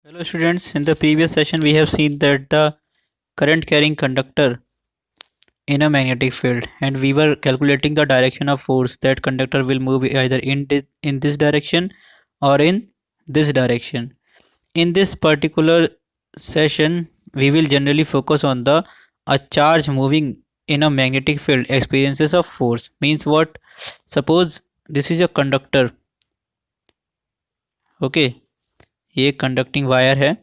Hello students, in the previous session we have seen that the current carrying conductor in a magnetic field, and we were calculating the direction of force that conductor will move either in this direction or in this direction. In this particular session we will generally focus on the a charge moving in a magnetic field experiences of force. Means what? Suppose this is a conductor. Okay, ये conducting wire है.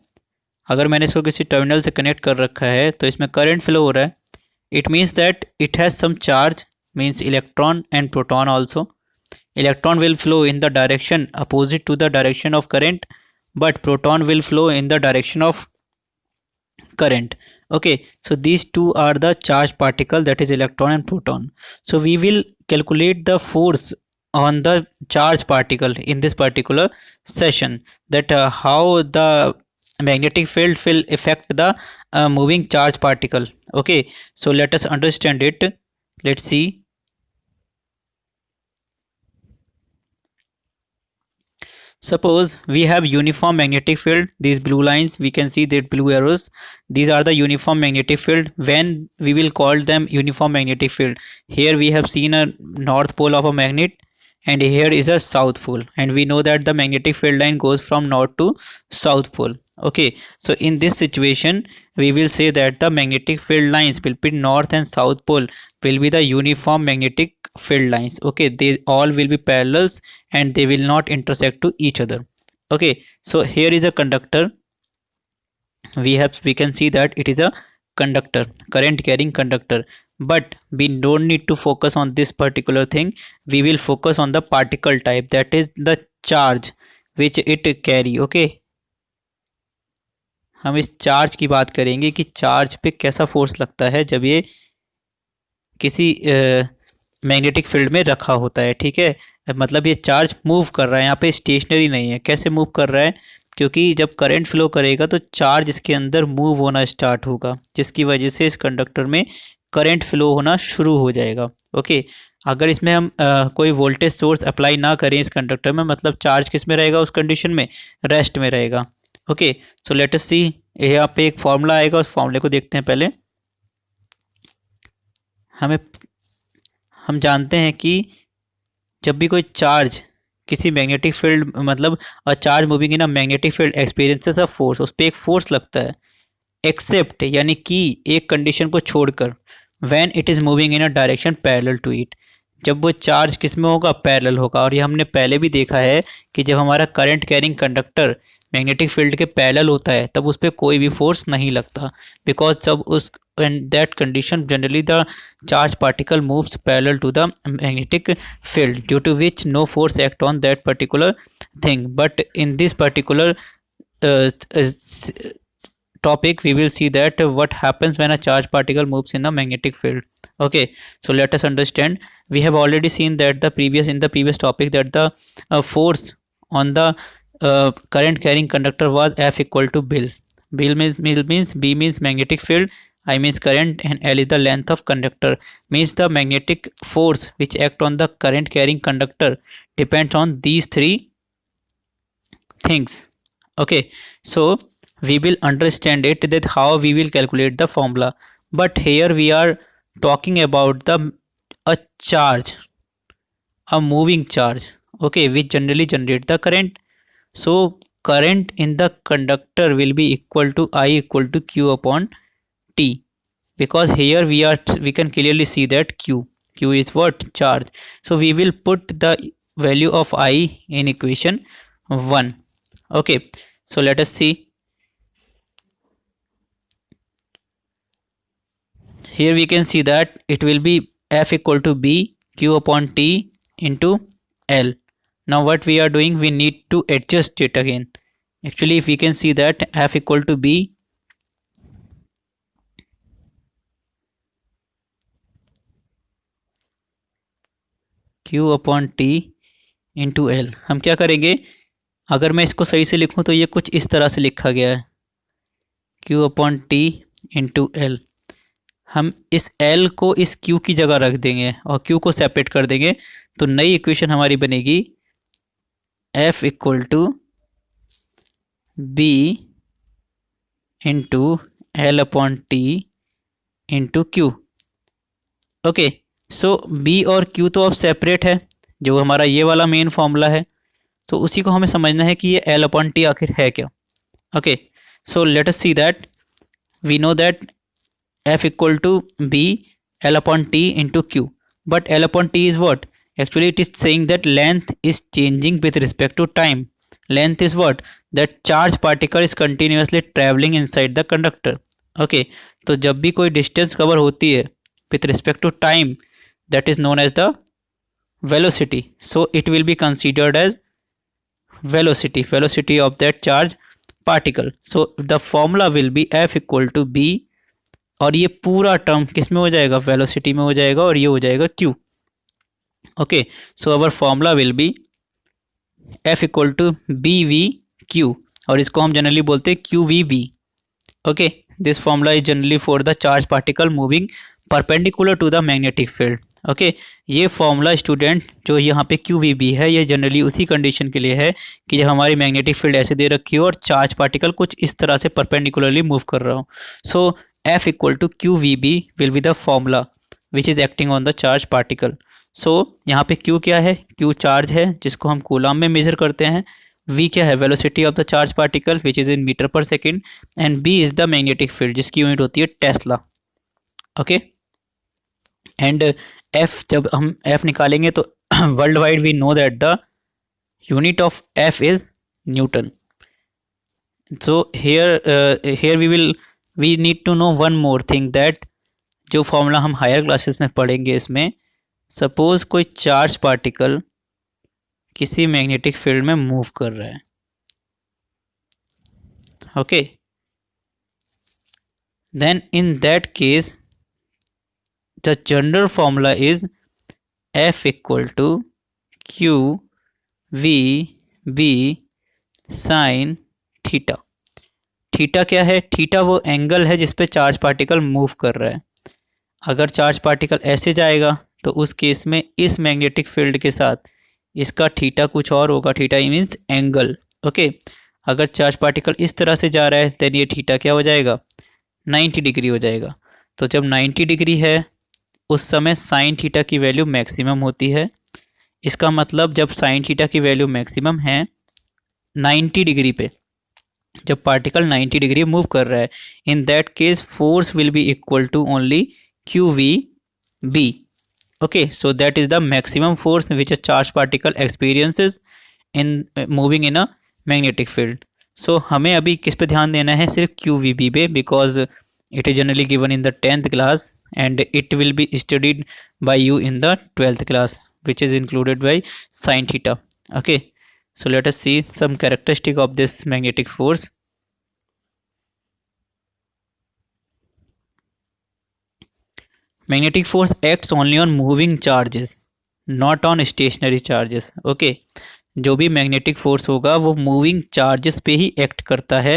अगर मैंने इसको किसी terminal से connect कर रखा है तो इसमें करंट फ्लो हो रहा है. It means that it has some charge, means electron and proton also. Electron will flow in the direction opposite to the direction of current, but proton will flow in the direction of current. Okay, so these two are the charged particle, that is electron and proton. So we will calculate the force on the charged particle in this particular session, that how the magnetic field will affect the moving charge particle. Okay, so let us understand it. Let's see. Suppose we have uniform magnetic field. These blue lines, we can see that blue arrows, these are the uniform magnetic field. When we will call them uniform magnetic field, here we have seen a north pole of a magnet and here is a south pole, and we know that the magnetic field line goes from north to south pole. Okay, so in this situation we will say that the magnetic field lines will be north and south pole will be the uniform magnetic field lines. Okay, they all will be parallels and they will not intersect to each other. Okay, so here is a conductor. We can see that it is a conductor, current carrying conductor, but we don't need to focus on this particular thing. We will focus on the particle type, that is the charge which it carry. Okay, हम इस charge की बात करेंगे कि charge पे कैसा force लगता है जब ये किसी मैग्नेटिक फील्ड में रखा होता है. ठीक है, मतलब ये चार्ज मूव कर रहा है, यहाँ पे स्टेशनरी नहीं है. कैसे मूव कर रहा है? क्योंकि जब करंट फ्लो करेगा तो चार्ज इसके अंदर मूव होना स्टार्ट होगा, जिसकी वजह से इस कंडक्टर में करंट फ्लो होना शुरू हो जाएगा. ओके, अगर इसमें हम कोई वोल्टेज सोर्स अप्लाई ना करें इस कंडक्टर में, मतलब चार्ज किस में रहेगा? उस कंडीशन में रेस्ट में रहेगा. ओके, सो लेट अस सी. यहाँ पे एक फॉर्मूला आएगा, उस फॉर्मूले को देखते हैं. पहले हम जानते हैं कि जब भी कोई चार्ज किसी मैग्नेटिक फील्ड, मतलब a charge moving in a magnetic field experiences a force, उस पर एक फोर्स लगता है. एक्सेप्ट यानी कि एक कंडीशन को छोड़कर, when it is moving in a direction parallel to it, जब वो चार्ज किस में होगा? पैरेलल होगा. और ये हमने पहले भी देखा है कि जब हमारा current carrying conductor magnetic field के पैरेलल होता है तब उस पर कोई भी फोर्स नहीं लगता, बिकॉज जब उस in that condition generally the charge particle moves parallel to the magnetic field, due to which no force act on that particular thing. But in this particular uh, topic we will see that what happens when a charge particle moves in a magnetic field. Okay, so let us understand. We have already seen that in the previous topic that the force on the current carrying conductor was F equal to Bill. Means B means magnetic field, I means current, and L is the length of conductor. Means the magnetic force which act on the current carrying conductor depends on these three things. Okay, so we will understand it that how we will calculate the formula. But here we are talking about the a charge, a moving charge. Okay, which generally generate the current. So current in the conductor will be equal to I equal to Q upon T, because here we can clearly see that Q is what? Charge. So we will put the value of I in equation 1. Okay, so let us see. Here we can see that it will be F equal to B Q upon T into L. Now what we are doing, we need to adjust it again. Actually, if we can see that F equal to B Q upon T into L, हम क्या करेंगे? अगर मैं इसको सही से लिखूं तो ये कुछ इस तरह से लिखा गया है, Q upon T into L. हम इस L को इस Q की जगह रख देंगे और Q को सेपरेट कर देंगे, तो नई इक्वेशन हमारी बनेगी F equal to B into L upon T into Q. Okay, so B और क्यू तो अब सेपरेट है, जो हमारा ये वाला मेन फॉर्मूला है, तो उसी को हमें समझना है कि ये एल अपॉन टी आखिर है क्या। Okay, so let us see that we know that f equal to b l upon t into q, but l upon t is what? Actually it is saying that length is changing with respect to time. Length is what? That charge particle is continuously traveling inside the conductor. Okay, तो जब भी कोई distance cover होती है with respect to time, that is known as the velocity. So it will be considered as velocity of that charge particle. So the formula will be f equal to b, और ये पूरा term किस में हो जाएगा? Velocity में हो जाएगा, और ये हो जाएगा Q. Okay, so our formula will be F equal to B V Q, और इसको हम जनरली बोलते हैं Q V B. Okay, this formula is generally for the charge particle moving perpendicular to the magnetic field. Okay, ये formula student जो यहाँ पे Q V B है, ये जनरली उसी कंडीशन के लिए है कि जब हमारी मैग्नेटिक फील्ड ऐसे दे रखी हो और चार्ज पार्टिकल कुछ इस तरह से परपेंडिकुलरली मूव कर रहा हो। सो F equal to QVB will be the formula which is acting on the charge particle. So यहाँ पे Q क्या है? Q चार्ज है जिसको हम कूलम में मेजर करते हैं। V क्या है? Velocity of the charge particle which is in meter per second, and B is the magnetic field जिसकी यूनिट होती है टेस्ला। ओके, एंड F जब हम F निकालेंगे तो world wide we know that the unit of F is newton. So here we need to know one more thing that जो formula हम higher classes में पढ़ेंगे इसमें, सपोज कोई चार्ज पार्टिकल किसी मैग्नेटिक फील्ड में मूव कर रहा है। Okay, then in that case the general formula is F equal to Q V B sine theta. Theta क्या है? थीटा वो एंगल है जिस पे चार्ज पार्टिकल मूव कर रहा है। अगर चार्ज पार्टिकल ऐसे जाएगा तो उस केस में इस मैग्नेटिक फील्ड के साथ इसका थीटा कुछ और होगा, थीटा मीन्स एंगल। ओके, अगर चार्ज पार्टिकल इस तरह से जा रहा है तो ये थीटा क्या हो जाएगा? 90 डिग्री हो जाएगा। तो जब 90 डिग्री है उस समय साइन थीटा की वैल्यू मैक्सिमम होती है। इसका मतलब जब साइन थीटा की वैल्यू मैक्सिमम है 90 डिग्री पे, जब पार्टिकल 90 डिग्री मूव कर रहा है, in that case force will be equal to only Q V B. Okay, so that is the maximum force which a charge particle experiences in moving in a magnetic field. So हमें अभी किस पे ध्यान देना है? सिर्फ Q V B पे, because it is generally given in the 10th class and it will be studied by you in the 12th class which is included by sin theta. Okay, so let us see some characteristic of this magnetic force. Magnetic force acts only on moving charges, not on stationary charges. Okay, जो भी magnetic force होगा वो moving charges पे ही act करता है,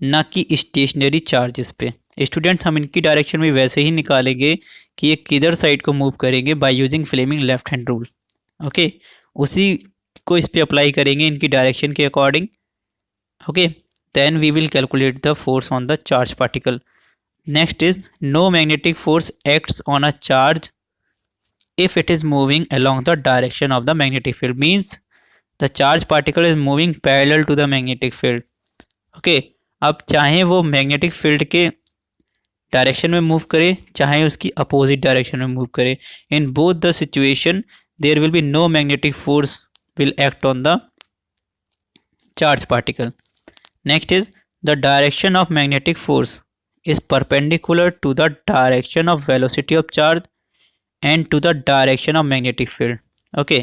ना कि stationery charges पे। स्टूडेंट, हम इनकी डायरेक्शन में वैसे ही निकालेंगे कि ये किधर साइड को मूव करेंगे by using Fleming left hand rule. Okay, उसी को इस पे अप्लाई करेंगे इनकी डायरेक्शन के according. Okay, then we will calculate the force on the charge particle. Next is no magnetic force acts on a charge if it is moving along the direction of the magnetic field, means the charge particle is moving parallel to the magnetic field. Okay, अब चाहे वो magnetic field के direction में move करे चाहे उसकी opposite direction में move करे, in both the situation there will be no magnetic force will act on the charge particle. Next is the direction of magnetic force is perpendicular to the direction of velocity of charge and to the direction of magnetic field. Okay,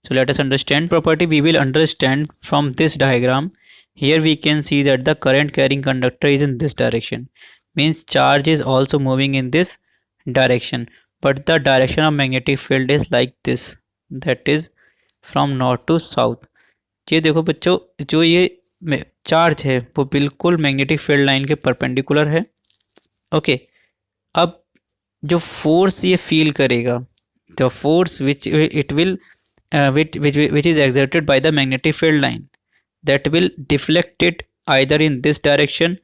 so let us understand property. We will understand from this diagram. Here we can see that the current carrying conductor is in this direction, means charge is also moving in this direction, but the direction of magnetic field is like this, that is from north to south. ये देखो बच्चों, जो ये charge है वो बिल्कुल magnetic field line के perpendicular है. ओके, अब जो फोर्स ये फील करेगा, the force which it will which is exerted by the magnetic field line, that will deflect it either in this direction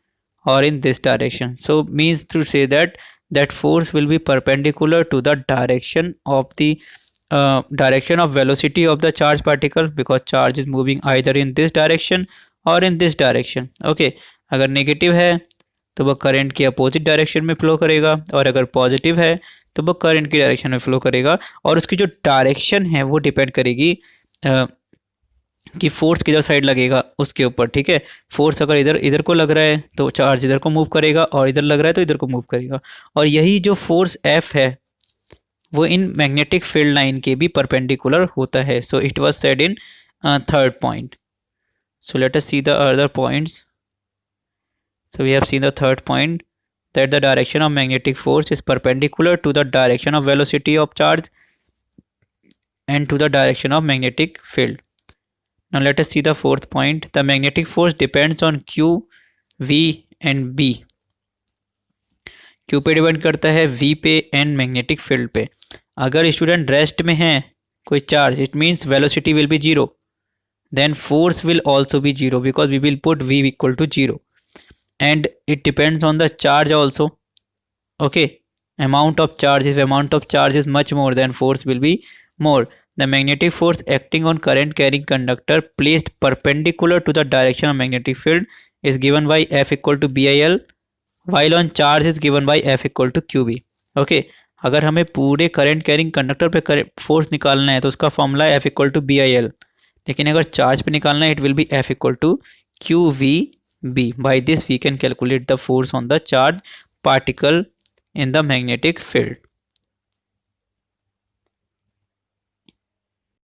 or in this direction. So means to say that that force will be perpendicular to the direction of velocity of the charge particle, because charge is moving either in this direction or in this direction. Okay, अगर negative है तो वह current की opposite direction में flow करेगा, और अगर positive है तो वह करंट की डायरेक्शन में फ्लो करेगा, और उसकी जो डायरेक्शन है वो डिपेंड करेगी कि फोर्स किधर साइड लगेगा उसके ऊपर। ठीक है, फोर्स अगर इधर इधर को लग रहा है तो चार्ज इधर को मूव करेगा, और इधर लग रहा है तो इधर को मूव करेगा। और यही जो फोर्स एफ है वो इन मैग्नेटिक फील्ड लाइन के भी परपेंडिकुलर होता है। So it was said in third point. So let us see the other points. So we have seen the third point, that the direction of magnetic force is perpendicular to the direction of velocity of charge and to the direction of magnetic field. Now let us see the fourth point. The magnetic force depends on Q, V and B. Q पे depend करता है, V पे and magnetic field पे। अगर student rest में है कोई charge, it means velocity will be zero, then force will also be zero, because we will put V equal to zero. And it depends on the charge also. Okay, amount of charge, if amount of charge is much more, then force will be more. The magnetic force acting on current carrying conductor placed perpendicular to the direction of magnetic field is given by F equal to BIL, while on charge is given by F equal to QB. Okay, अगर हमें पूरे current carrying conductor पे force निकालना है तो उसका formula है F equal to BIL, लेकिन अगर चार्ज पे निकालना है it will be F equal to QV B. By this we can calculate the force on the charge particle in the magnetic field.